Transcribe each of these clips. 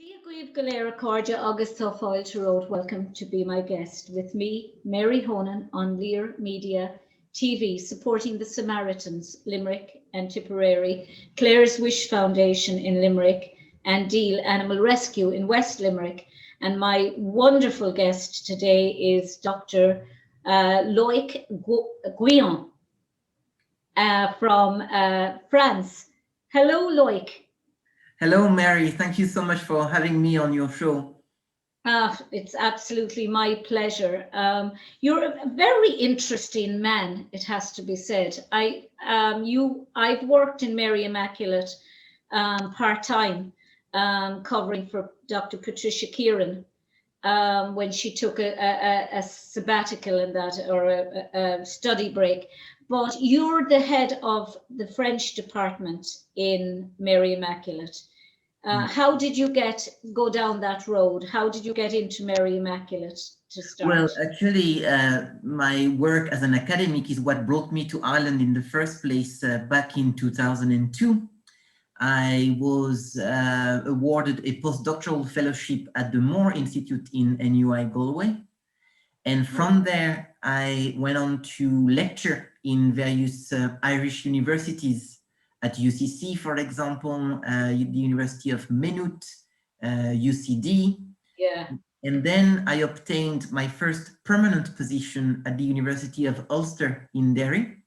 Díogúibh go léir cóide agus tá fáilte ród welcome to be my guest with me, Mary Honan, on Lear Media TV, supporting the Samaritans, Limerick and Tipperary, Clare's Wish Foundation in Limerick, and Deal Animal Rescue in West Limerick. And my wonderful guest today is Dr. Loic Guyon from France. Hello, Loic. Hello, Mary. Thank you so much for having me on your show. It's absolutely my pleasure. You're a very interesting man, it has to be said. I've worked in Mary Immaculate part-time, covering for Dr. Patricia Kieran when she took a sabbatical in that, or a study break. But you're the head of the French department in Mary Immaculate. How did you go down that road? How did you get into Mary Immaculate to start? Well, actually, my work as an academic is what brought me to Ireland in the first place back in 2002. I was awarded a postdoctoral fellowship at the Moore Institute in NUI Galway. And from there, I went on to lecture in various Irish universities at UCC, for example, the University of Maynooth, UCD. Yeah. And then I obtained my first permanent position at the University of Ulster in Derry.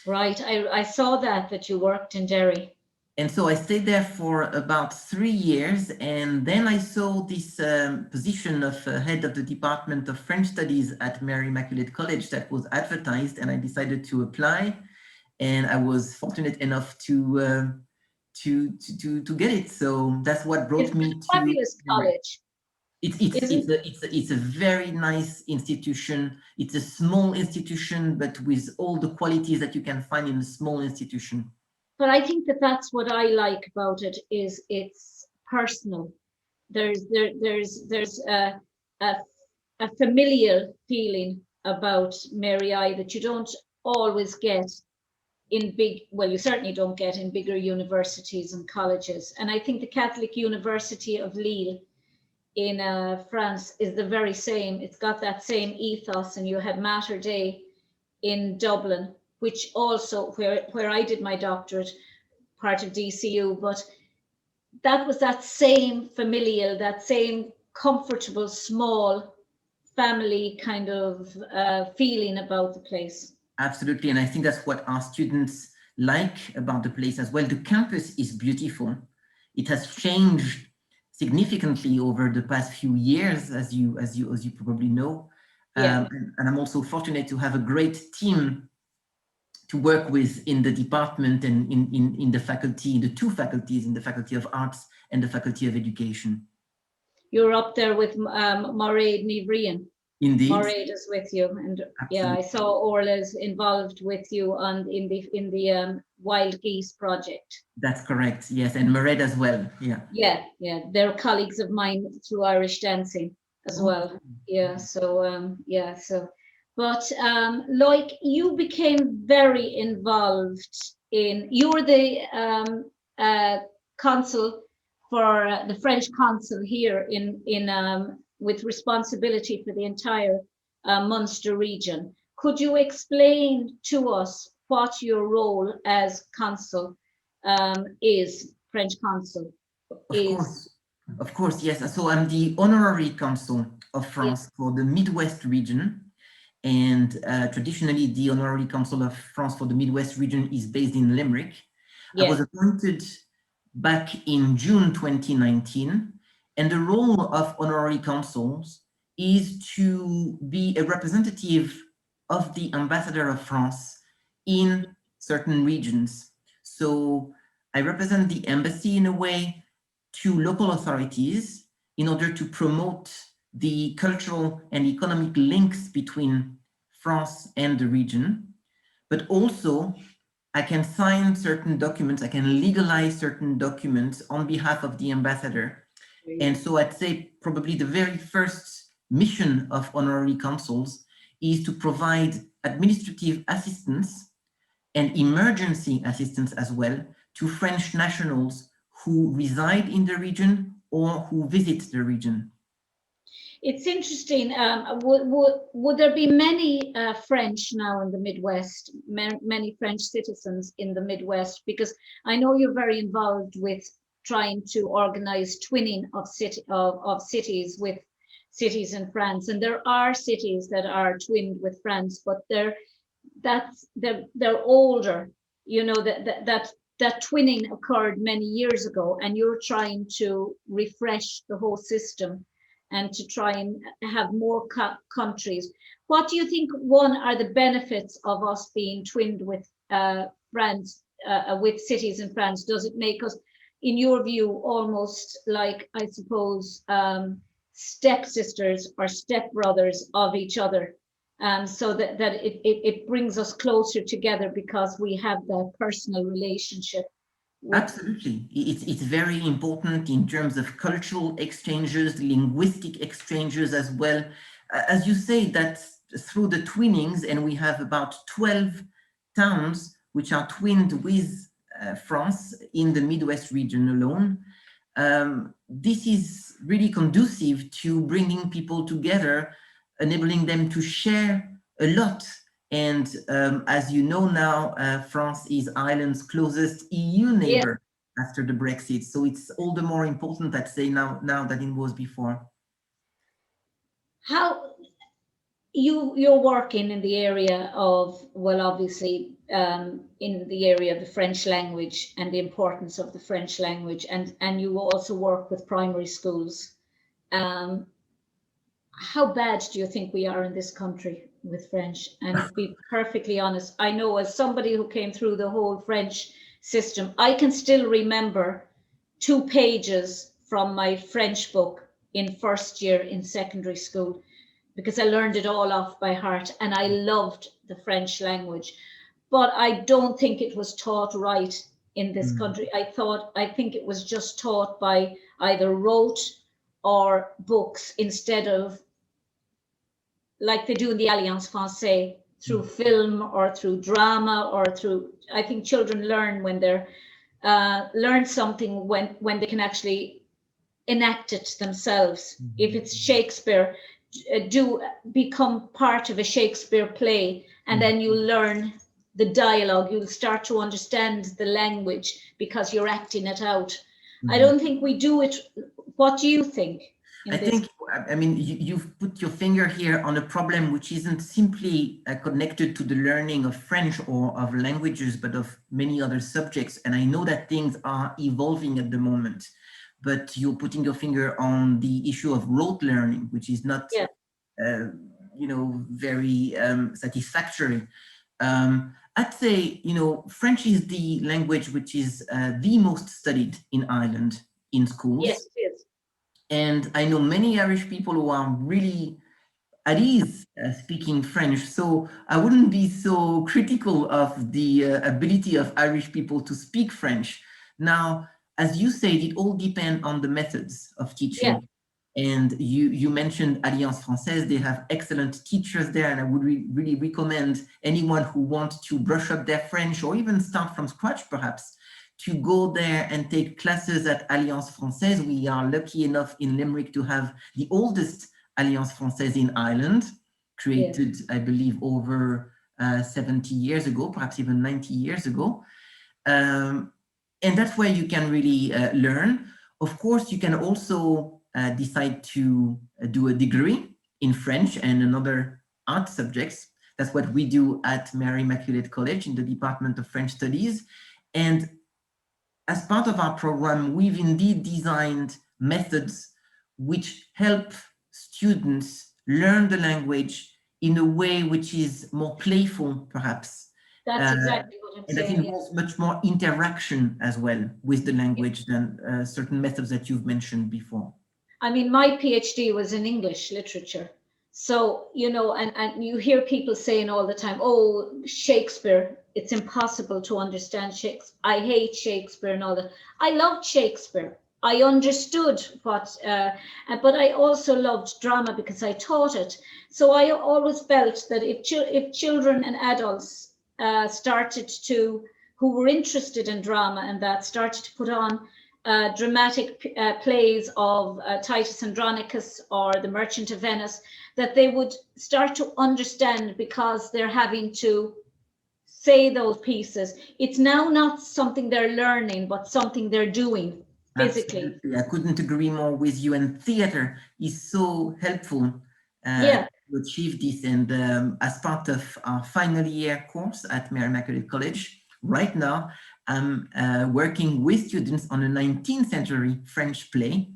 Right, I saw that you worked in Derry. And so I stayed there for about 3 years, and then I saw this position of head of the Department of French Studies at Mary Immaculate College that was advertised, and I decided to apply, and I was fortunate enough to get it. So that's what brought me to. It's a fabulous college. It's a very nice institution. It's a small institution, but with all the qualities that you can find in a small institution. But I think that's what I like about it, is it's personal. There's a familial feeling about Mary I that you don't always get in you certainly don't get in bigger universities and colleges. And I think the Catholic University of Lille in France is the very same. It's got that same ethos, and you have Mater Dei in Dublin, which also where I did my doctorate, part of DCU, but that was that same familial, that same comfortable, small family kind of feeling about the place. Absolutely, and I think that's what our students like about the place as well. The campus is beautiful. It has changed significantly over the past few years, as you probably know. Yeah. And I'm also fortunate to have a great team to work with in the department and in the faculty, the two faculties, in the Faculty of Arts and the Faculty of Education. You're up there with Mairead Nivrian. Indeed. Mairead is with you, and absolutely. Yeah, I saw Orla's involved with you in the Wild Geese project. That's correct. Yes, and Mairead as well. Yeah. Yeah. They're colleagues of mine through Irish dancing as well. Yeah. So But Loic, you became very involved you were the consul for the French consul here in with responsibility for the entire Munster region. Could you explain to us what your role as consul is, French consul? Of course, yes. So I'm the honorary consul of France for the Midwest region. And traditionally, the Honorary Consul of France for the Midwest region is based in Limerick. I was appointed back in June 2019, and the role of honorary consuls is to be a representative of the ambassador of France in certain regions. So I represent the embassy in a way to local authorities in order to promote the cultural and economic links between France and the region, but also I can sign certain documents, I can legalize certain documents on behalf of the ambassador. And so I'd say probably the very first mission of honorary consuls is to provide administrative assistance and emergency assistance as well to French nationals who reside in the region or who visit the region. It's interesting. Would there be many French now in the Midwest, many French citizens in the Midwest? Because I know you're very involved with trying to organize twinning of cities with cities in France, and there are cities that are twinned with France, but they're older. You know, that twinning occurred many years ago, and you're trying to refresh the whole system and to try and have more countries. What do you think, one, are the benefits of us being twinned with France, with cities in France? Does it make us, in your view, almost like, I suppose, stepsisters or stepbrothers of each other? So that it brings us closer together because we have that personal relationship. Absolutely. It's very important in terms of cultural exchanges, linguistic exchanges as well. As you say, that through the twinnings, and we have about 12 towns which are twinned with France in the Midwest region alone. This is really conducive to bringing people together, enabling them to share a lot. And as you know now, France is Ireland's closest EU neighbor after the Brexit. So it's all the more important, I'd say, now than it was before. How you're working in the area of, well, obviously, in the area of the French language and the importance of the French language, and you also work with primary schools. How bad do you think we are in this country with French? And to be perfectly honest, I know, as somebody who came through the whole French system, I can still remember 2 pages from my French book in first year in secondary school, because I learned it all off by heart, and I loved the French language. But I don't think it was taught right in this country. I think it was just taught by either rote or books, instead of, like they do in the Alliance Française, through film or through drama or through, I think children learn when they're learn something when they can actually enact it themselves. If it's Shakespeare, do become part of a Shakespeare play, and then you learn the dialogue. You'll start to understand the language because you're acting it out. I don't think we do it. What do you think? I mean, you've put your finger here on a problem which isn't simply connected to the learning of French or of languages, but of many other subjects. And I know that things are evolving at the moment, but you're putting your finger on the issue of rote learning, which is not, you know, very satisfactory. I'd say, you know, French is the language which is the most studied in Ireland in schools. Yes, it is. And I know many Irish people who are really at ease speaking French. So I wouldn't be so critical of the ability of Irish people to speak French. Now, as you said, it all depends on the methods of teaching. And you mentioned Alliance Française. They have excellent teachers there, and I would really recommend anyone who wants to brush up their French or even start from scratch, perhaps, to go there and take classes at Alliance Française. We are lucky enough in Limerick to have the oldest Alliance Française in Ireland, created, I believe, over 70 years ago, perhaps even 90 years ago. And that's where you can really learn. Of course, you can also decide to do a degree in French and another art subjects. That's what we do at Mary Immaculate College in the Department of French Studies. And as part of our program, we've indeed designed methods which help students learn the language in a way which is more playful, perhaps. That's exactly what I'm saying. And that involves much more interaction as well with the language than certain methods that you've mentioned before. I mean, my PhD was in English literature. So, you know, and you hear people saying all the time, oh, Shakespeare, it's impossible to understand Shakespeare. I hate Shakespeare and all that. I loved Shakespeare. I understood what, but I also loved drama because I taught it. So I always felt that if children and adults who were interested in drama and that started to put on dramatic plays of Titus Andronicus or The Merchant of Venice, that they would start to understand, because they're having to say those pieces. It's now not something they're learning, but something they're doing physically. Absolutely. I couldn't agree more with you. And theater is so helpful Yeah. to achieve this. And as part of our final year course at Mary Immaculate College, right now, I'm working with students on a 19th century French play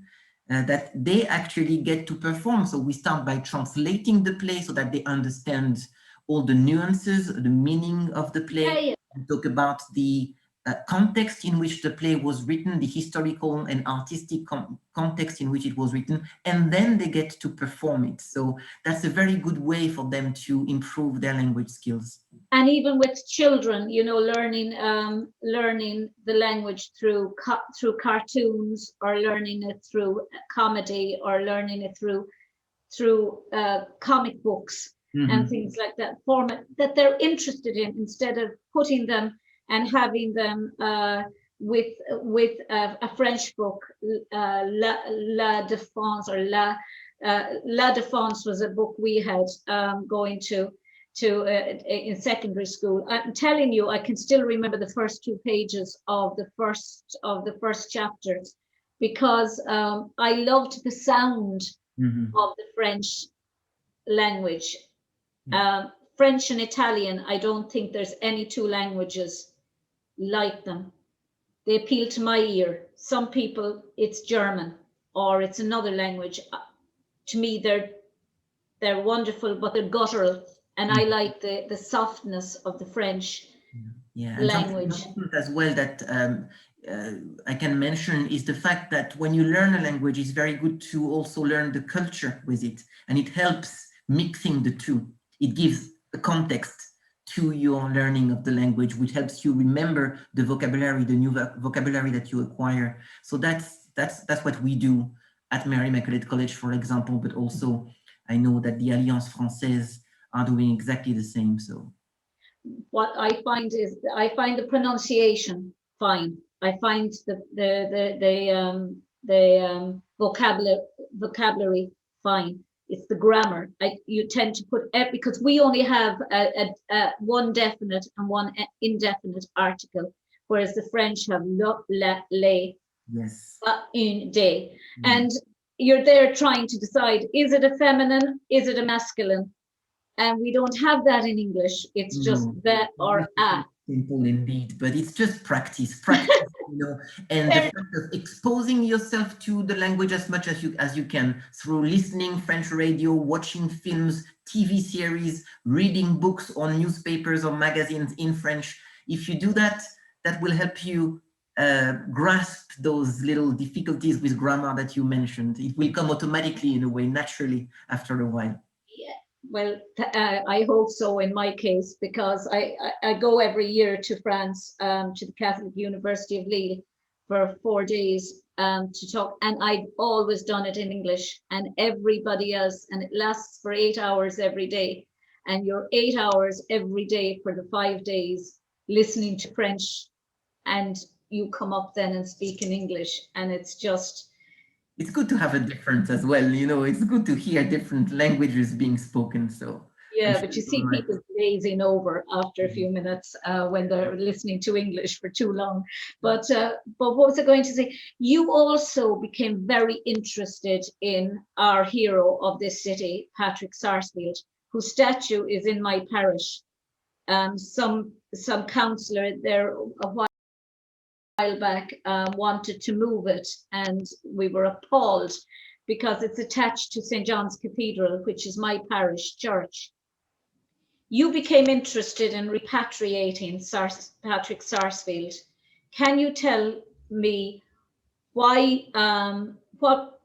that they actually get to perform. So we start by translating the play so that they understand all the nuances, the meaning of the play, and talk about the context in which the play was written, the historical and artistic context in which it was written, and then they get to perform it. So that's a very good way for them to improve their language skills. And even with children, you know, learning the language through cartoons, or learning it through comedy, or learning it through comic books and things like that, format that they're interested in, instead of putting them and having them with a French book, La Défense, or La Défense was a book we had going to in secondary school. I'm telling you, I can still remember the first 2 pages of the first chapters, because I loved the sound of the French language. French and Italian, I don't think there's any 2 languages like them. They appeal to my ear. Some people, it's German or it's another language. To me, they're wonderful, but they're guttural. And I like the softness of the French language. And as well that I can mention is the fact that when you learn a language, it's very good to also learn the culture with it. And it helps mixing the two. It gives a context to your learning of the language, which helps you remember the vocabulary, the new vocabulary that you acquire. So that's what we do at Mary Immaculate College, for example, but also I know that the Alliance Française are doing exactly the same. So what I find is, I find the pronunciation fine. I find the vocabulary fine. It's the grammar. You tend to put, because we only have one definite and one indefinite article, whereas the French have le, la, les, yes, une, des. And you're there trying to decide, is it a feminine, is it a masculine? And we don't have that in English. It's just the or a. Simple indeed, but it's just practice, you know, and the fact of exposing yourself to the language as much as you can through listening French radio, watching films, TV series, reading books or newspapers or magazines in French. If you do that, that will help you grasp those little difficulties with grammar that you mentioned. It will come automatically, in a way, naturally after a while. Well, I hope so in my case, because I go every year to France, to the Catholic University of Lille for 4 days to talk, and I've always done it in English, and everybody else, and it lasts for 8 hours every day, and you're 8 hours every day for the 5 days listening to French, and you come up then and speak in English, and it's just... It's good to have a difference as well, you know, it's good to hear different languages being spoken, so. Yeah, but you see people glazing over after a few minutes when they're listening to English for too long. But what was I going to say? You also became very interested in our hero of this city, Patrick Sarsfield, whose statue is in my parish. Some councillor there a while back wanted to move it, and we were appalled because it's attached to St. John's Cathedral, which is my parish church. You became interested in repatriating Patrick Sarsfield. Can you tell me why, what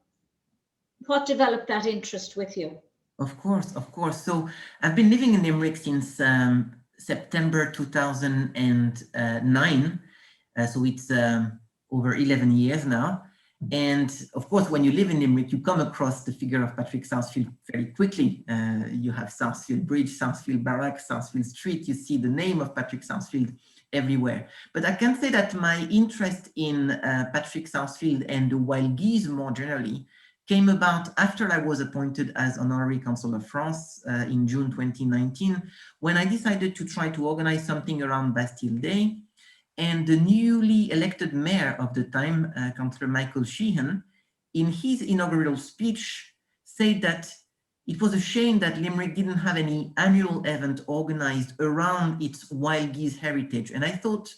developed that interest with you? Of course. So I've been living in Limerick since September 2009. So it's over 11 years now. And of course, when you live in Limerick, you come across the figure of Patrick Sarsfield very quickly. You have Sarsfield Bridge, Sarsfield Barrack, Sarsfield Street. You see the name of Patrick Sarsfield everywhere. But I can say that my interest in Patrick Sarsfield and the wild geese more generally came about after I was appointed as Honorary Consul of France in June 2019, when I decided to try to organize something around Bastille Day. And the newly elected mayor of the time, Councillor Michael Sheehan, in his inaugural speech, said that it was a shame that Limerick didn't have any annual event organized around its wild geese heritage. And I thought,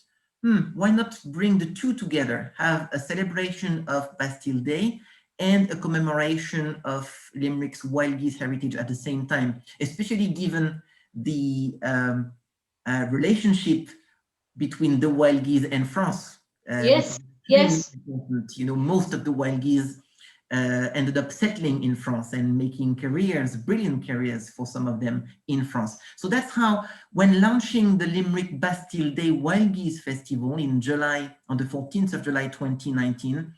why not bring the two together, have a celebration of Bastille Day and a commemoration of Limerick's wild geese heritage at the same time, especially given the relationship between the wild geese and France. Yes, yes. Important. You know, most of the wild geese ended up settling in France and making careers, brilliant careers for some of them in France. So that's how, when launching the Limerick Bastille Day Wild Geese Festival in July, on the 14th of July 2019,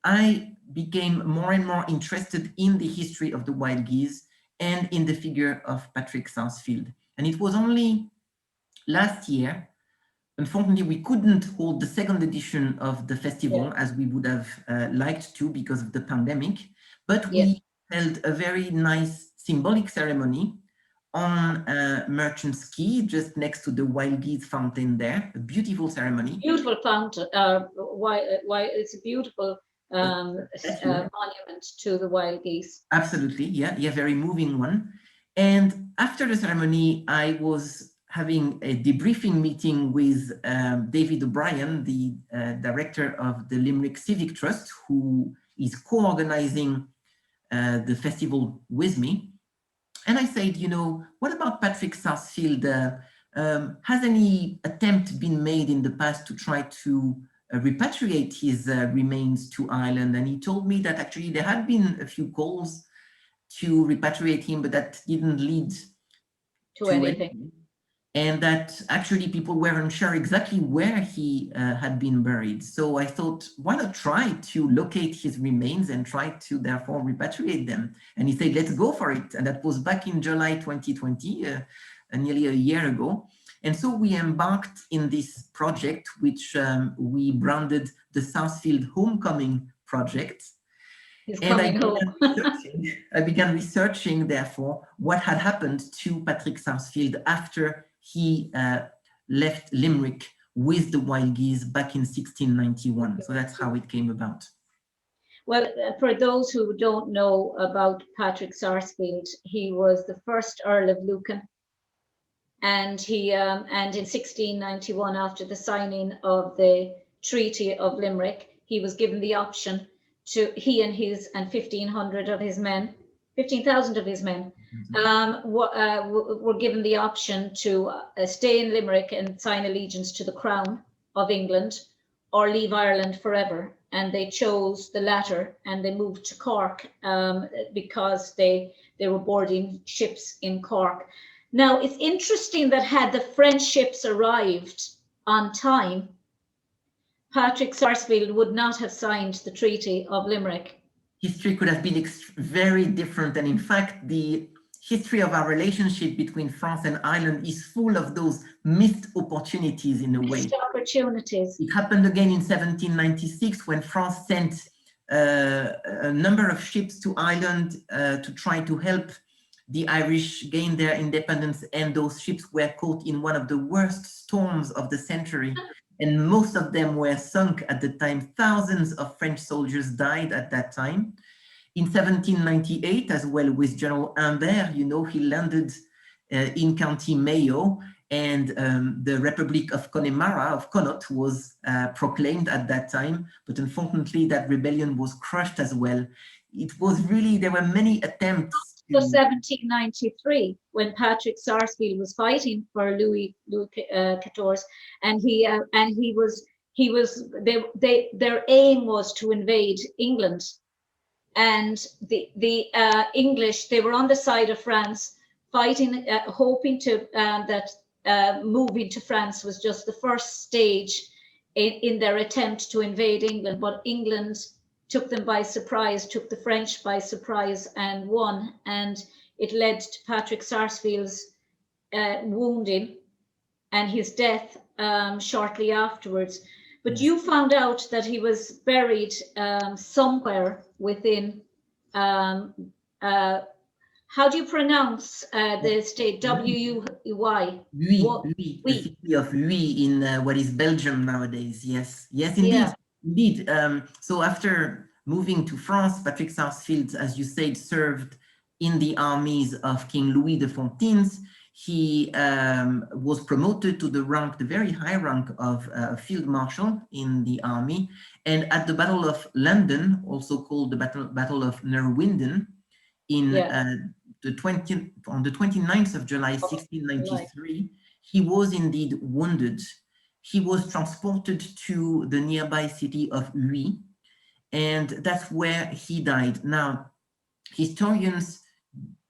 I became more and more interested in the history of the wild geese and in the figure of Patrick Sarsfield. And it was only last year, unfortunately, we couldn't hold the second edition of the festival as we would have liked to because of the pandemic, but we held a very nice symbolic ceremony on Merchant's Quay, just next to the wild geese fountain there, a beautiful ceremony. Beautiful fountain, why it's a beautiful monument to the wild geese. Absolutely, yeah, very moving one. And after the ceremony, I was having a debriefing meeting with David O'Brien, the director of the Limerick Civic Trust, who is co-organizing the festival with me. And I said, you know, what about Patrick Sarsfield? Has any attempt been made in the past to try to repatriate his remains to Ireland? And he told me that actually there had been a few calls to repatriate him, but that didn't lead to anything. And that actually people weren't sure exactly where he had been buried. So I thought, why not try to locate his remains and try to therefore repatriate them? And he said, let's go for it. And that was back in July 2020, nearly a year ago. And so we embarked in this project, which we branded the Sarsfield Homecoming Project. And I began researching, therefore, what had happened to Patrick Sarsfield after he left Limerick with the wild geese back in 1691. So that's how it came about. Well, for those who don't know about Patrick Sarsfield, he was the first Earl of Lucan. And he and in 1691, after the signing of the Treaty of Limerick, he was given the option to, he and his and 1,500 of his men, 15,000 of his men, were given the option to stay in Limerick and sign allegiance to the Crown of England or leave Ireland forever. And they chose the latter, and they moved to Cork because they were boarding ships in Cork. Now, it's interesting that had the French ships arrived on time, Patrick Sarsfield would not have signed the Treaty of Limerick. History could have been very different. And in fact, the history of our relationship between France and Ireland is full of those missed opportunities in a way. Missed opportunities. It happened again in 1796 when France sent a number of ships to Ireland to try to help the Irish gain their independence, and those ships were caught in one of the worst storms of the century. And most of them were sunk at the time. Thousands of French soldiers died at that time. In 1798, as well, with General Humbert, you know, he landed in County Mayo, and the Republic of Connemara, of Connaught, was proclaimed at that time. But unfortunately, that rebellion was crushed as well. It was really, there were many attempts. So 1793, when Patrick Sarsfield was fighting for Louis XIV, and their aim was to invade England, and the English, they were on the side of France, fighting, hoping to that moving to France was just the first stage in their attempt to invade England, but England took them by surprise, took the French by surprise and won. And it led to Patrick Sarsfield's wounding and his death shortly afterwards. But you found out that he was buried somewhere within, how do you pronounce the state? W-U-Y? Louis, the city of Louis in what is Belgium nowadays. Yes, yes, indeed, Yeah. indeed. So after moving to France, Patrick Sarsfield, as you said, served in the armies of King Louis XIV. He was promoted to the rank, the very high rank of field marshal in the army. And at the Battle of London, also called the Battle of Neerwinden, in on the 29th of July, 1693, he was indeed wounded. He was transported to the nearby city of Huy, and that's where he died. Now, historians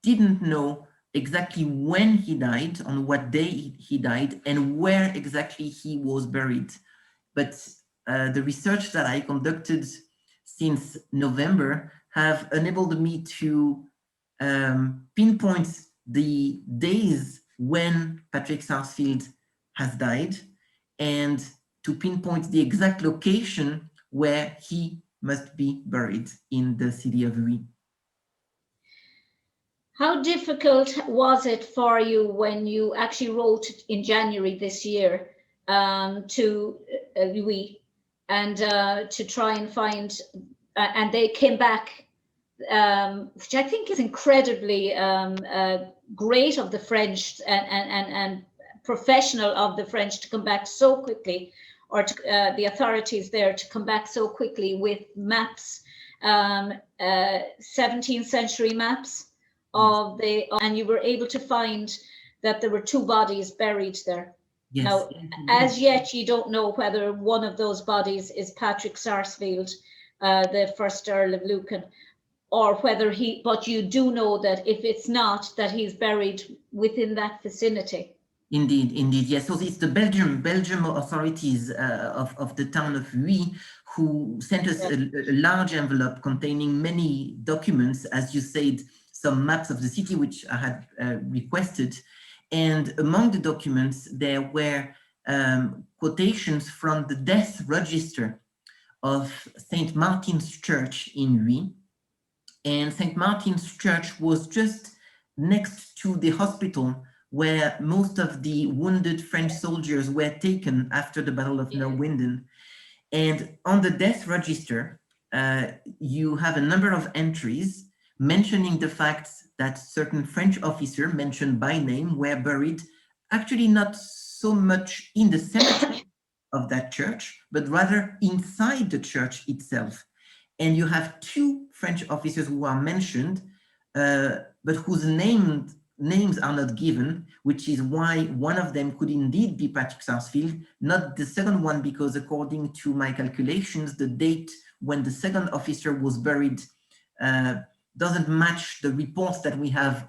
didn't know exactly when he died, on what day he died, and where exactly he was buried. But the research that I conducted since November have enabled me to pinpoint the days when Patrick Sarsfield has died and to pinpoint the exact location where he must be buried in the city of Huy. How difficult was it for you when you actually wrote in January this year to Louis and to try and find, and they came back, which I think is incredibly great of the French and professional of the French to come back so quickly, or to, the authorities there to come back so quickly with maps, 17th century maps of the, and you were able to find that there were two bodies buried there. Yes. Now, as yet, you don't know whether one of those bodies is Patrick Sarsfield, the first Earl of Lucan, or whether he, but you do know that if it's not, that he's buried within that vicinity. Indeed, indeed, yes. So it's the Belgium authorities of the town of Huy who sent us a large envelope containing many documents, as you said, some maps of the city, which I had requested. And among the documents, there were quotations from the death register of St. Martin's Church in Huy. And St. Martin's Church was just next to the hospital where most of the wounded French soldiers were taken after the Battle of Neerwinden. And on the death register, you have a number of entries mentioning the fact that certain French officers mentioned by name were buried, actually not so much in the cemetery of that church, but rather inside the church itself. And you have two French officers who are mentioned, but whose names are not given, which is why one of them could indeed be Patrick Sarsfield, not the second one, because according to my calculations, the date when the second officer was buried doesn't match the reports that we have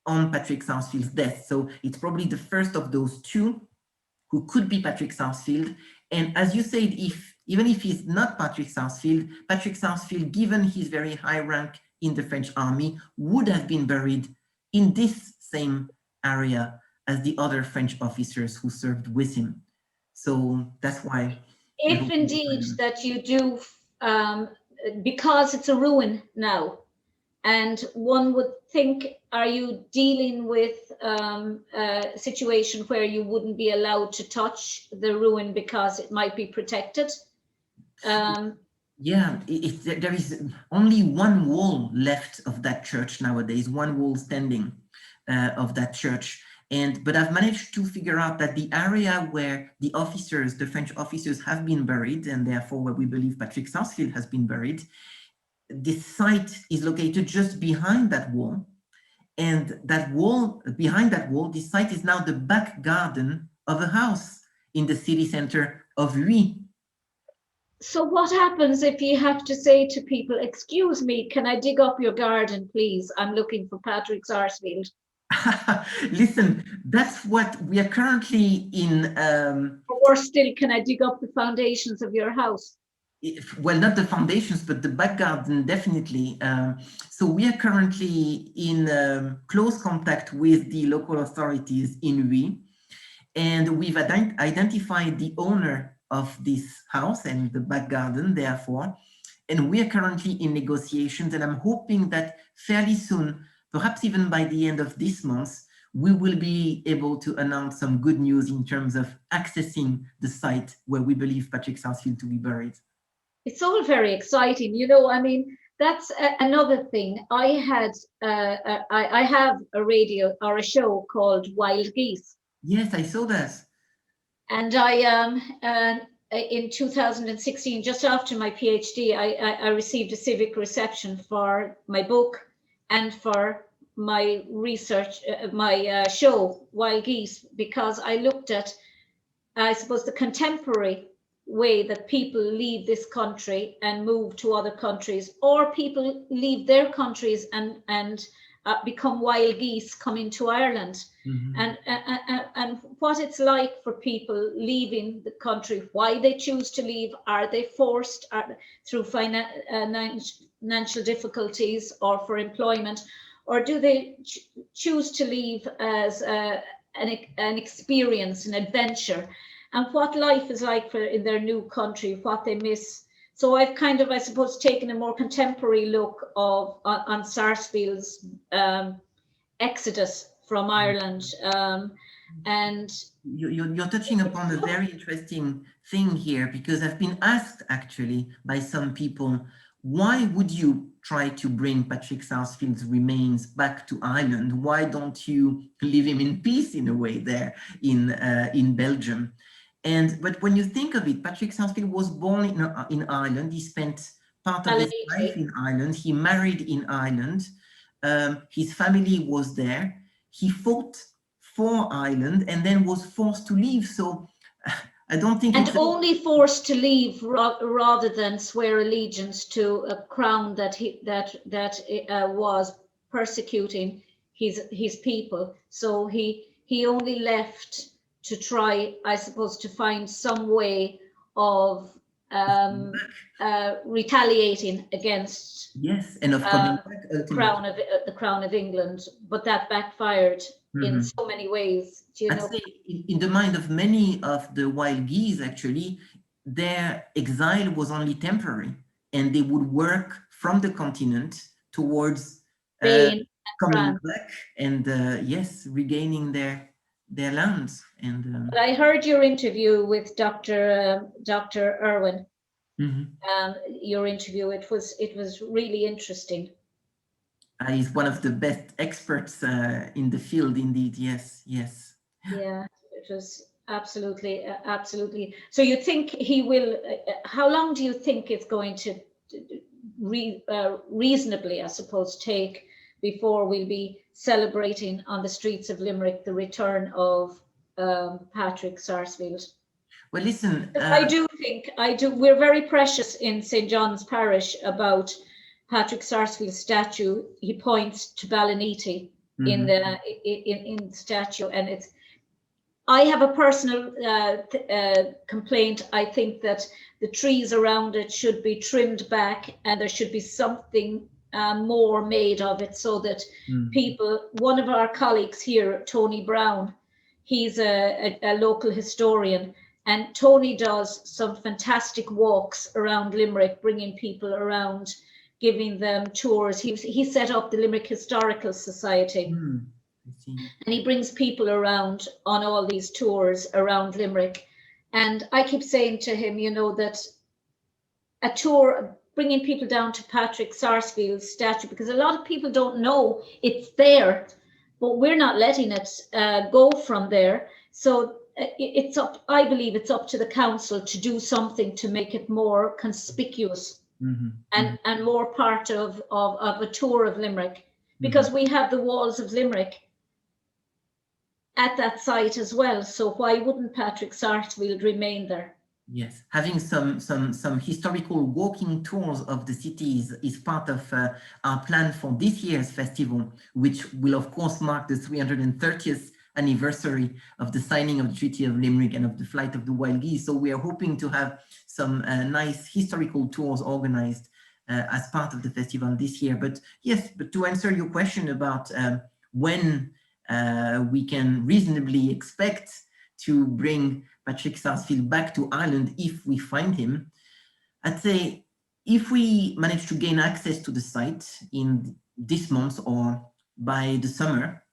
on Patrick Sarsfield's death. So it's probably the first of those two who could be Patrick Sarsfield. And as you said, even if he's not Patrick Sarsfield, given his very high rank in the French army, would have been buried in this same area as the other French officers who served with him. So that's why. If indeed that you do, because it's a ruin now, and one would think, are you dealing with a situation where you wouldn't be allowed to touch the ruin because it might be protected? Yeah, there is only one wall left of that church nowadays, one wall standing of that church. But I've managed to figure out that the area where the officers, the French officers, have been buried, and therefore where we believe Patrick Sarsfield has been buried, this site is located just behind that wall. And that wall, behind that wall, this site is now the back garden of a house in the city center of Huy. So what happens if you have to say to people, excuse me, can I dig up your garden, please? I'm looking for Patrick Sarsfield. Listen, that's what we are currently in. Or still, can I dig up the foundations of your house? Well, not the foundations, but the back garden, definitely. So we are currently in close contact with the local authorities in Huy. And we've identified the owner of this house and the back garden, therefore, and we are currently in negotiations, and I'm hoping that fairly soon, perhaps even by the end of this month, we will be able to announce some good news in terms of accessing the site where we believe Patrick Sarsfield to be buried. It's all very exciting. You know, I mean, that's another thing. I have a radio or a show called Wild Geese. Yes, I saw that. And in 2016, just after my PhD, I received a civic reception for my book and for my research, my show, Wild Geese, because I looked at, I suppose, the contemporary way that people leave this country and move to other countries, or people leave their countries and become wild geese coming to Ireland. Mm-hmm. And what it's like for people leaving the country, why they choose to leave, are they forced through financial difficulties or for employment, or do they choose to leave as an experience, an adventure, and what life is like in their new country, what they miss. So I've kind of, I suppose, taken a more contemporary look on Sarsfield's exodus from Ireland. And you're touching upon a very interesting thing here, because I've been asked actually by some people, why would you try to bring Patrick Sarsfield's remains back to Ireland? Why don't you leave him in peace in a way there in Belgium? But when you think of it, Patrick Sarsfield was born in Ireland. He spent part of his life in Ireland. He married in Ireland. His family was there. He fought for Ireland and then was forced to leave. So I don't think. And only forced to leave rather than swear allegiance to a crown that was persecuting his people. So he only left to try, I suppose, to find some way of retaliating against and of coming back the Crown of England, but that backfired in so many ways. Do you know? I'd say in the mind of many of the wild geese, actually, their exile was only temporary, and they would work from the continent towards coming back and regaining their lands. And but I heard your interview with Dr. Irwin. Your interview, it was really interesting. He's one of the best experts in the field, indeed. Yes. Yeah, it was absolutely. So you think he will? How long do you think it's going to reasonably, I suppose, take before we'll be celebrating on the streets of Limerick the return of Patrick Sarsfield? Well, listen, I do. We're very precious in St. John's Parish about Patrick Sarsfield's statue. He points to Ballinity in the statue, and it's. I have a personal complaint. I think that the trees around it should be trimmed back, and there should be something more made of it, so that people. One of our colleagues here, Tony Brown, he's a local historian, and Tony does some fantastic walks around Limerick, bringing people around, giving them tours. He set up the Limerick Historical Society. And he brings people around on all these tours around Limerick. And I keep saying to him, you know, that a tour, bringing people down to Patrick Sarsfield's statue, because a lot of people don't know it's there, but we're not letting it go from there. So it's up, I believe it's up to the council to do something to make it more conspicuous and more part of a tour of Limerick, because we have the walls of Limerick at that site as well. So why wouldn't Patrick Sarsfield remain there? Yes, having some historical walking tours of the city is part of our plan for this year's festival, which will of course mark the 330th anniversary of the signing of the Treaty of Limerick and of the flight of the wild geese. So we are hoping to have some nice historical tours organized as part of the festival this year. But yes, but to answer your question about when we can reasonably expect to bring Patrick Sarsfield back to Ireland if we find him. I'd say if we manage to gain access to the site in this month or by the summer,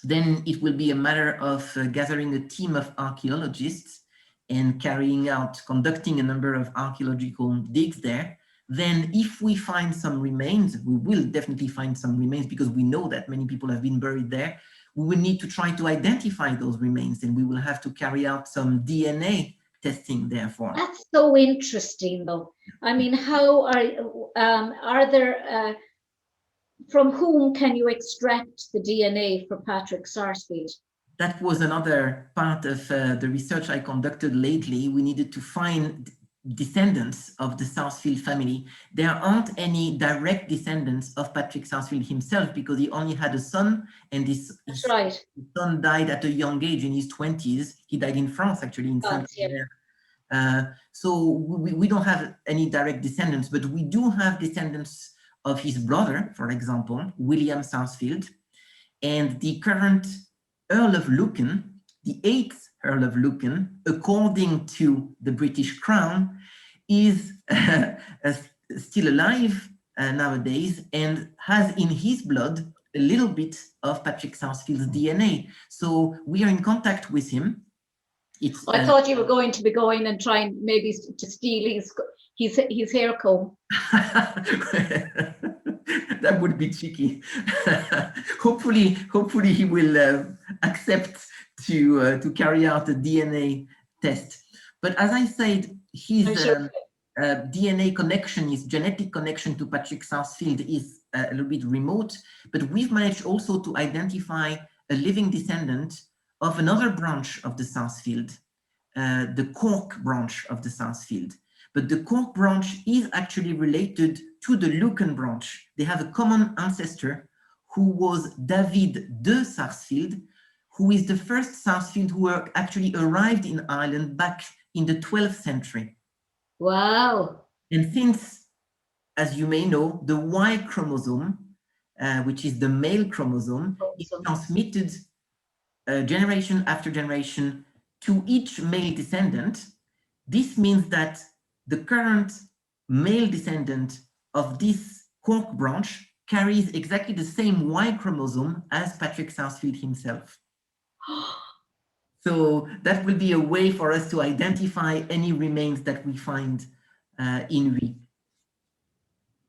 then it will be a matter of gathering a team of archaeologists and conducting a number of archaeological digs there. Then if we find some remains, we will definitely find some remains because we know that many people have been buried there. We will need to try to identify those remains, and we will have to carry out some DNA testing therefore. That's so interesting though. I mean, how are there, from whom can you extract the DNA for Patrick Sarsfield? That was another part of the research I conducted lately. We needed to find descendants of the Sarsfield family. There aren't any direct descendants of Patrick Sarsfield himself because he only had a son, and his son died at a young age in his 20s. He died in France, actually, in Saint-Pierre. So we don't have any direct descendants, but we do have descendants of his brother, for example, William Sarsfield, and the current Earl of Lucan, the 8th Earl of Lucan, according to the British Crown, is still alive nowadays and has in his blood a little bit of Patrick Sarsfield's DNA. So we are in contact with him. I thought you were going to be going and trying maybe to steal his hair comb. That would be tricky. hopefully he will accept to carry out a DNA test. But as I said, his DNA connection, his genetic connection to Patrick Sarsfield is a little bit remote, but we've managed also to identify a living descendant of another branch of the Sarsfield, the Cork branch of the Sarsfield. But the Cork branch is actually related to the Lucan branch. They have a common ancestor who was David de Sarsfield, who is the first Sarsfield who actually arrived in Ireland back in the 12th century. Wow. And since, as you may know, the Y chromosome, which is the male chromosome, is transmitted generation after generation to each male descendant, this means that the current male descendant of this Cork branch carries exactly the same Y chromosome as Patrick Sarsfield himself. So that will be a way for us to identify any remains that we find in Ri.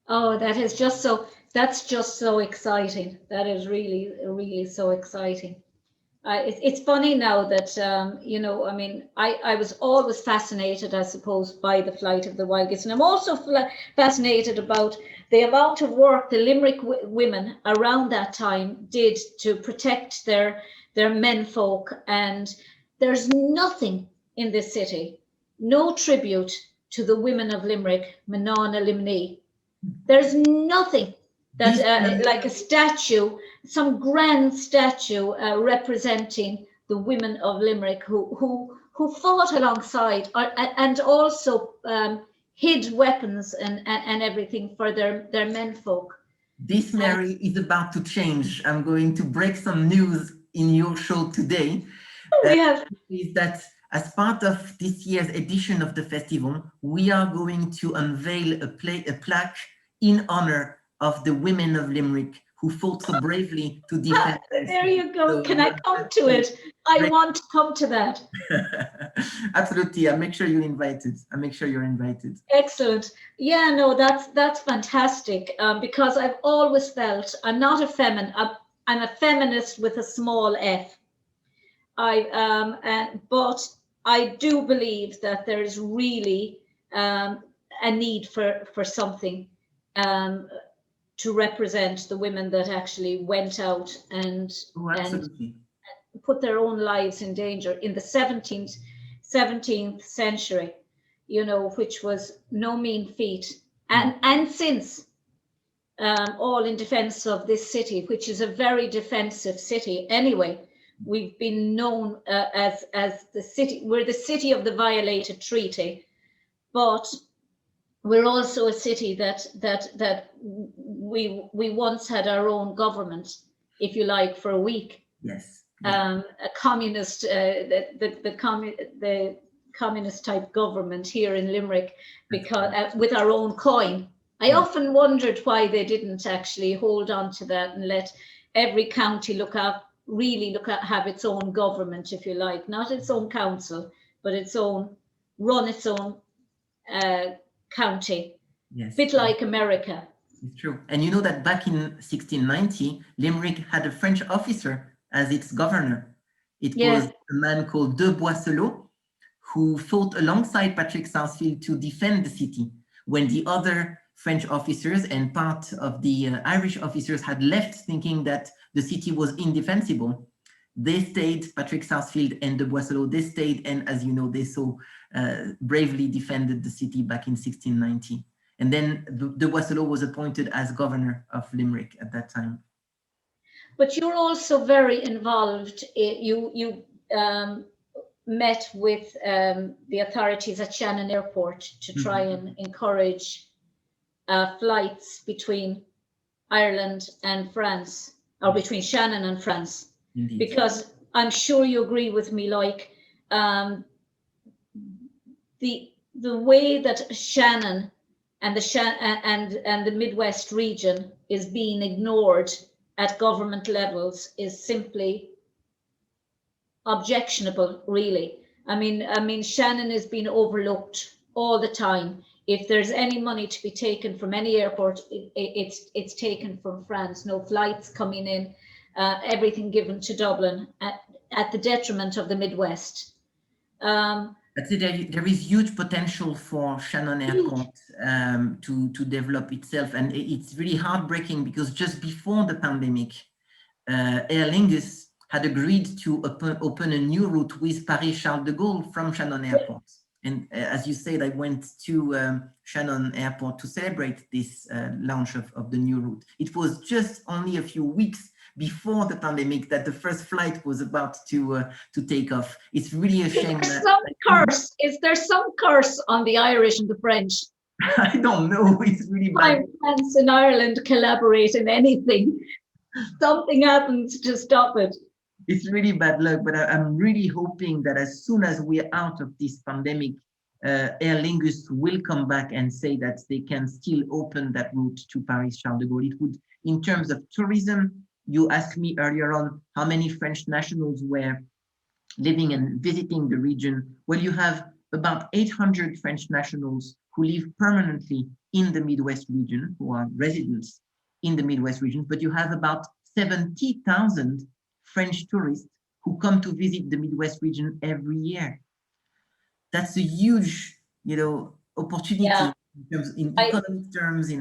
Oh, that's just so exciting. That is really, really so exciting. It's funny now that, you know, I mean, I was always fascinated, I suppose, by the flight of the wild geese. And I'm also fascinated about the amount of work the Limerick women around that time did to protect their menfolk. And there's nothing in this city, no tribute to the women of Limerick, Manana Limni. There's nothing that like a statue, some grand statue representing the women of Limerick who fought alongside and also hid weapons and everything for their menfolk. This, Mary, is about to change. I'm going to break some news in your show today. Is that as part of this year's edition of the festival, we are going to unveil a plaque in honor of the women of Limerick who fought so bravely to defend. There you go. So can I come to it? I want to come to that. Absolutely. I'll make sure you're invited. I'll make sure you're invited. Excellent. Yeah, no, that's fantastic. Because I've always felt I'm not a feminist. I'm a feminist with a small f. But I do believe that there is really a need for something to represent the women that actually went out and put their own lives in danger in the 17th century, you know, which was no mean feat. And since, all in defense of this city, which is a very defensive city anyway. We've been known as the city, we're the city of the violated treaty, but we're also a city that we once had our own government, if you like, for a week. Yes. a communist, the communist type government here in Limerick, because with our own coin. I often wondered why they didn't actually hold on to that and let every county have its own government, if you like, not its own council, but run its own county. Yes. Bit like America. It's true. And you know that back in 1690, Limerick had a French officer as its governor. It was a man called de Boisselot, who fought alongside Patrick Sarsfield to defend the city when the other French officers and part of the Irish officers had left thinking that the city was indefensible. They stayed, Patrick Sarsfield and de Boisselot, they stayed, and as you know, they so bravely defended the city back in 1690. And then de Boisselot was appointed as governor of Limerick at that time. But you're also very involved. You met with the authorities at Shannon Airport to try and encourage flights between Ireland and France, or between Shannon and France. Indeed. Because I'm sure you agree with me, like the way that Shannon and the Midwest region is being ignored at government levels is simply objectionable, really. I mean, Shannon is being overlooked all the time. If there's any money to be taken from any airport, it's taken from France. No flights coming in, everything given to Dublin at the detriment of the Midwest. I'd say there is huge potential for Shannon Airport to develop itself, and it's really heartbreaking because just before the pandemic, Aer Lingus had agreed to open a new route with Paris-Charles de Gaulle from Shannon Airport. And as you said, I went to Shannon Airport to celebrate this launch of the new route. It was just only a few weeks before the pandemic that the first flight was about to take off. It's really a shame. Is there some curse on the Irish and the French? I don't know. It's really bad. France and Ireland collaborate in anything. Something happens to stop it. It's really bad luck, but I'm really hoping that as soon as we're out of this pandemic, Aer Lingus will come back and say that they can still open that route to Paris-Charles de Gaulle. It would, in terms of tourism, you asked me earlier on how many French nationals were living and visiting the region. Well, you have about 800 French nationals who live permanently in the Midwest region, who are residents in the Midwest region, but you have about 70,000 French tourists who come to visit the Midwest region every year. That's a huge, opportunity in economic terms.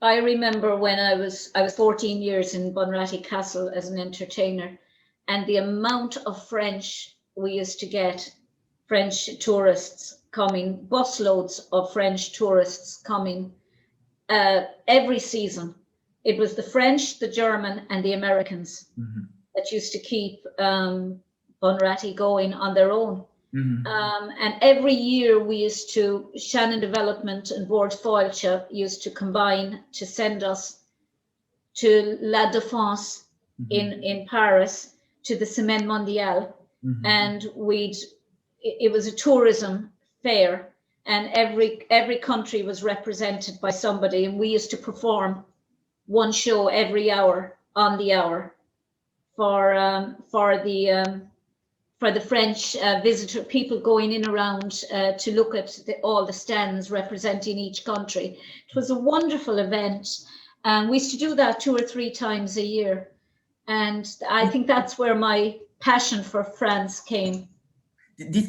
I remember when I was 14 years in Bunratty Castle as an entertainer, and the amount of French we used to get, French tourists coming, busloads of French tourists coming every season. It was the French, the German, and the Americans that used to keep Bunratty going on their own. And every year Shannon Development and Board Foilcha used to combine to send us to La Défense in Paris, to the Semaine Mondiale. And it was a tourism fair, and every country was represented by somebody, and we used to perform one show every hour on the hour for the French visitor people going in around to look at all the stands representing each country. It was a wonderful event, and we used to do that 2 or 3 times a year. And I think that's where my passion for France came.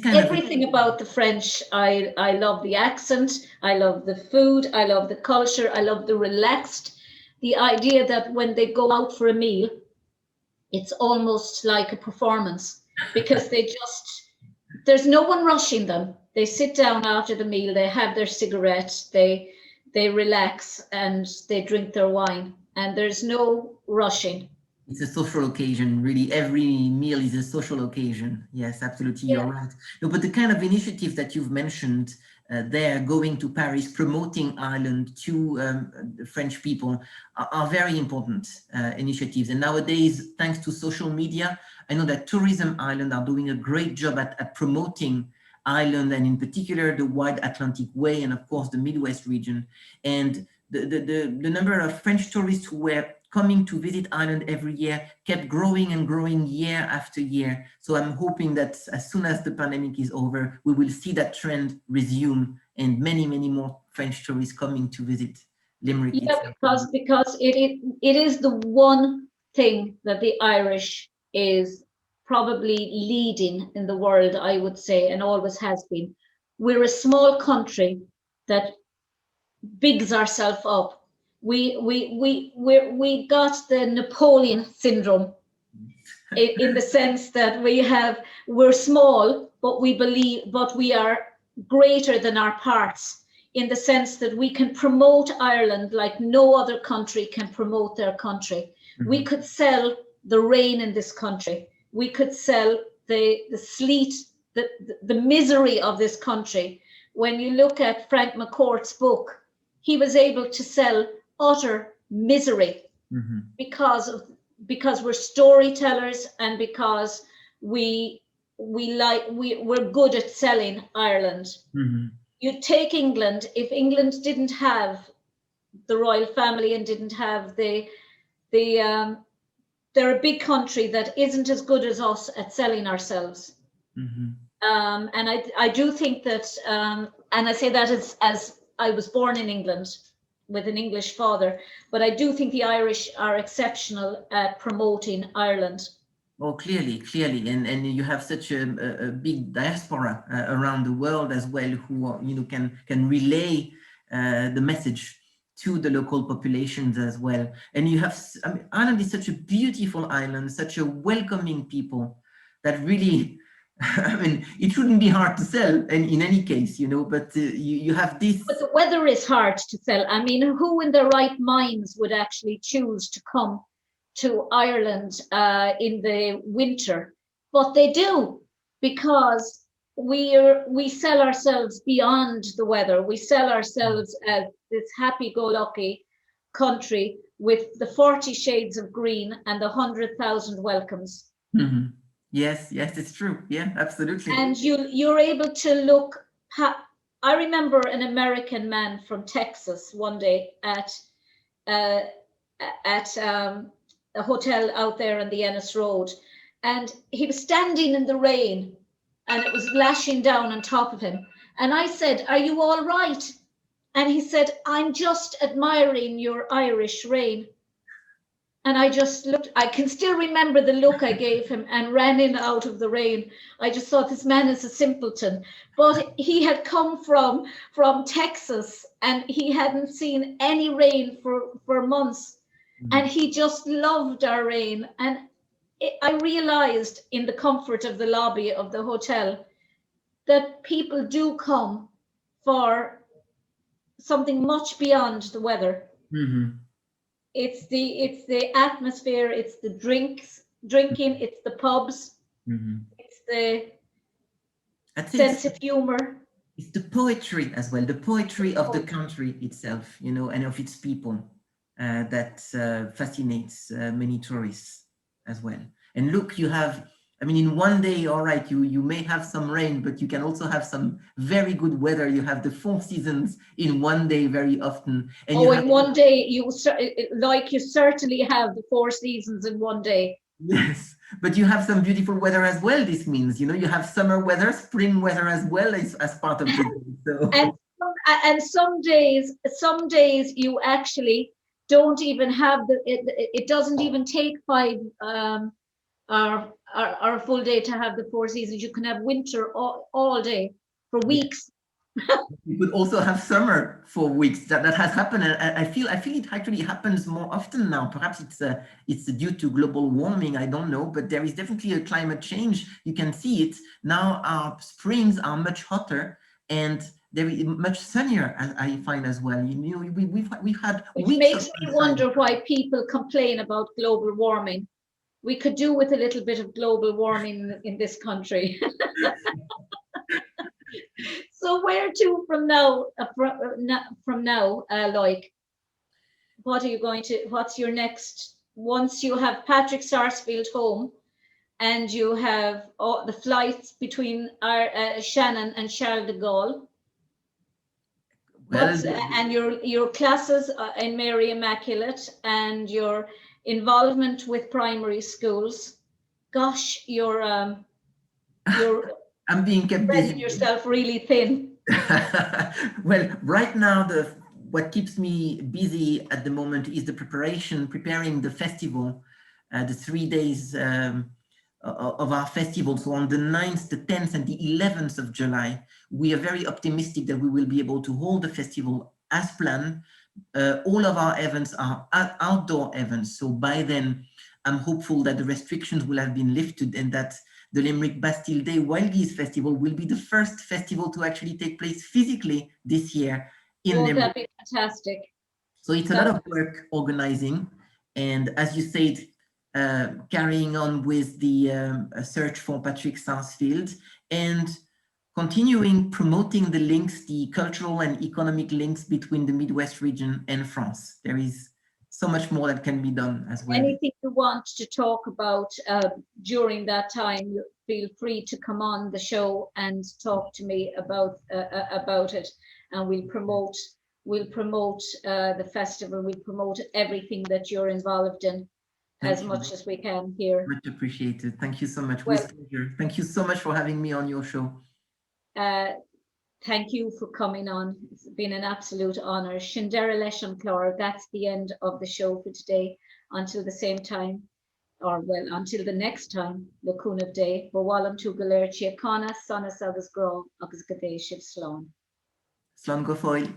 Everything about the French, I love the accent, I love the food, I love the culture, I love the relaxed, the idea that when they go out for a meal, it's almost like a performance, because there's no one rushing them. They sit down after the meal, they have their cigarette, they relax, and they drink their wine, and there's no rushing. It's a social occasion, really. Every meal is a social occasion. Yes, absolutely, you're right. No, but the kind of initiative that you've mentioned, there, going to Paris, promoting Ireland to the French people are very important initiatives. And nowadays, thanks to social media, I know that Tourism Ireland are doing a great job at promoting Ireland, and in particular the wide Atlantic Way, and of course the Midwest region. And the number of French tourists who were coming to visit Ireland every year kept growing and growing year after year. So I'm hoping that as soon as the pandemic is over, we will see that trend resume and many, many more French tourists coming to visit Limerick. Yeah, because it is the one thing that the Irish is probably leading in the world, I would say, and always has been. We're a small country that bigs ourselves up. We got the Napoleon syndrome in the sense that we're small, but we are greater than our parts, in the sense that we can promote Ireland like no other country can promote their country. Mm-hmm. We could sell the rain in this country. We could sell the sleet, the misery of this country. When you look at Frank McCourt's book, he was able to sell utter misery. Mm-hmm. because we're storytellers, and because we're good at selling Ireland. Mm-hmm. You take England, if England didn't have the royal family and didn't have they're a big country that isn't as good as us at selling ourselves. Mm-hmm. And I do think that, and I say that as I was born in England with an English father, but I do think the Irish are exceptional at promoting Ireland. Oh, clearly, and you have such a big diaspora around the world as well, who can relay the message to the local populations as well. And you have, Ireland is such a beautiful island, such a welcoming people that really, it shouldn't be hard to sell. And in any case, but you have this. But the weather is hard to sell. Who in their right minds would actually choose to come to Ireland in the winter? But they do, because we sell ourselves beyond the weather. We sell ourselves as this happy-go-lucky country with the 40 shades of green and the 100,000 welcomes. Mm-hmm. Yes, it's true. Yeah, absolutely. And you're able to look. I remember an American man from Texas one day at a hotel out there on the Ennis Road, and he was standing in the rain, and it was lashing down on top of him. And I said, "Are you all right?" And he said, "I'm just admiring your Irish rain." And I just looked, I can still remember the look I gave him, and ran in out of the rain. I just thought, this man is a simpleton. But he had come from Texas, and he hadn't seen any rain for months. Mm-hmm. And he just loved our rain. And I realized in the comfort of the lobby of the hotel that people do come for something much beyond the weather. Mm-hmm. It's the atmosphere, it's the drinking, it's the pubs, mm-hmm. It's the sense of humor. It's the poetry as well, the poetry of the country itself, and of its people that fascinates many tourists as well. And look, you have, in one day, all right, you may have some rain, but you can also have some very good weather. You have the 4 seasons in one day very often. And in one day, you certainly have the 4 seasons in one day. Yes, but you have some beautiful weather as well. This means, you have summer weather, spring weather as well as part of the day. So. And some days you actually don't even have it doesn't even take 5 or a full day to have the 4 seasons. You can have winter all day for weeks. You could also have summer for weeks. That has happened. I feel it actually happens more often now. Perhaps it's due to global warming. I don't know, but there is definitely a climate change. You can see it now. Our springs are much hotter, and they're much sunnier, as I find as well. We've had. Which makes me wonder why people complain about global warming. We could do with a little bit of global warming in this country. So So where to from now? From now, Loic? What are you going to? What's your next? Once you have Patrick Sarsfield home, and you have all the flights between our Shannon and Charles de Gaulle. Well, And your classes in Mary Immaculate and your involvement with primary schools. Gosh, you're I'm being kept spreading busy. yourself really thin. Well, right now, what keeps me busy at the moment is the preparing the festival, the 3 days of our festival. So on the 9th, the 10th, and the 11th of July, we are very optimistic that we will be able to hold the festival as planned. All of our events are outdoor events. So by then, I'm hopeful that the restrictions will have been lifted and that the Limerick Bastille Day Wild Geese Festival will be the first festival to actually take place physically this year in Limerick. That'd be fantastic. So it's a lot of work organizing. And as you said, carrying on with the search for Patrick Sarsfield and continuing promoting the links, the cultural and economic links between the Midwest region and France. There is so much more that can be done as well. Anything you want to talk about during that time, feel free to come on the show and talk to me about it, and we'll promote the festival. We'll promote everything that you're involved in as much as we can here. Much appreciated. Thank you so much. With pleasure. Thank you so much for having me on your show. Thank you for coming on. It's been an absolute honor. Shindera Lesham Clor, that's the end of the show for today. Until the same time, or well, until the next time, Lacuna of Day, Bawalam to Galerchia Kana, Sana Sagas Gro, Agus Gadeship Sloan. Slán go fóill.